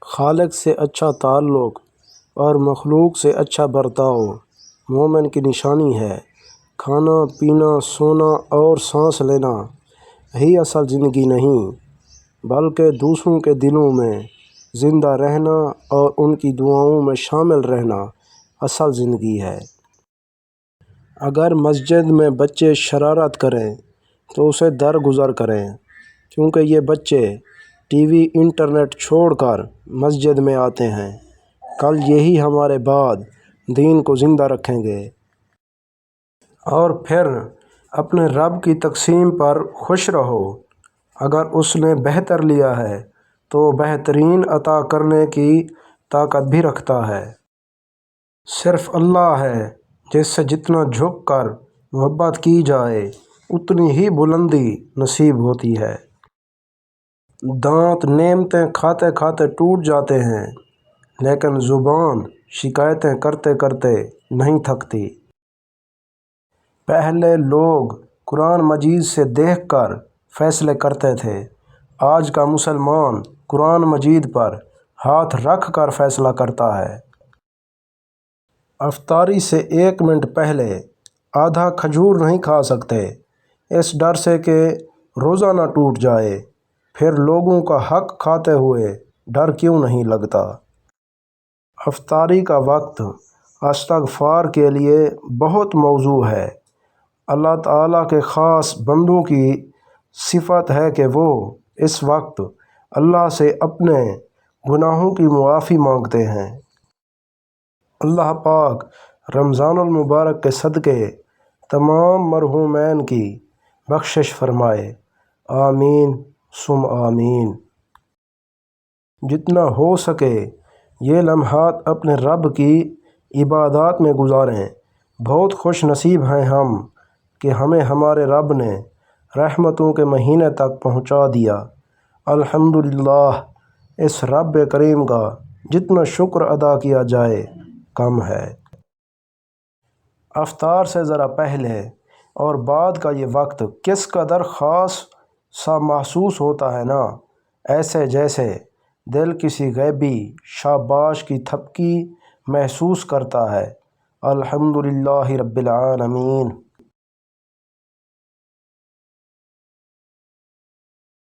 خالق سے اچھا تعلق اور مخلوق سے اچھا برتاؤ مومن کی نشانی ہے۔ کھانا پینا سونا اور سانس لینا ہی اصل زندگی نہیں، بلکہ دوسروں کے دلوں میں زندہ رہنا اور ان کی دعاؤں میں شامل رہنا اصل زندگی ہے۔ اگر مسجد میں بچے شرارت کریں تو اسے درگزر کریں، کیونکہ یہ بچے ٹی وی انٹرنیٹ چھوڑ کر مسجد میں آتے ہیں۔ کل یہی ہمارے بعد دین کو زندہ رکھیں گے۔ اور پھر اپنے رب کی تقسیم پر خوش رہو۔ اگر اس نے بہتر لیا ہے تو بہترین عطا کرنے کی طاقت بھی رکھتا ہے۔ صرف اللہ ہے جس سے جتنا جھک کر محبت کی جائے اتنی ہی بلندی نصیب ہوتی ہے۔ دانت نعمتیں کھاتے کھاتے ٹوٹ جاتے ہیں، لیکن زبان شکایتیں کرتے کرتے نہیں تھکتی۔ پہلے لوگ قرآن مجید سے دیکھ کر فیصلے کرتے تھے، آج کا مسلمان قرآن مجید پر ہاتھ رکھ کر فیصلہ کرتا ہے۔ افطاری سے 1 منٹ پہلے آدھا کھجور نہیں کھا سکتے، اس ڈر سے کہ روزہ نہ ٹوٹ جائے۔ پھر لوگوں کا حق کھاتے ہوئے ڈر کیوں نہیں لگتا؟ افطاری کا وقت استغفار کے لیے بہت موزوں ہے۔ اللہ تعالیٰ کے خاص بندوں کی صفت ہے کہ وہ اس وقت اللہ سے اپنے گناہوں کی معافی مانگتے ہیں۔ اللہ پاک رمضان المبارک کے صدقے تمام مرحومین کی بخشش فرمائے، آمین ثم آمین۔ جتنا ہو سکے یہ لمحات اپنے رب کی عبادات میں گزاریں۔ بہت خوش نصیب ہیں ہم کہ ہمیں ہمارے رب نے رحمتوں کے مہینے تک پہنچا دیا۔ الحمدللہ، اس رب کریم کا جتنا شکر ادا کیا جائے کم ہے۔ افطار سے ذرا پہلے اور بعد کا یہ وقت کس قدر خاص سا محسوس ہوتا ہے نا، ایسے جیسے دل کسی غیبی شاباش کی تھپکی محسوس کرتا ہے۔ الحمدللہ رب العالمین۔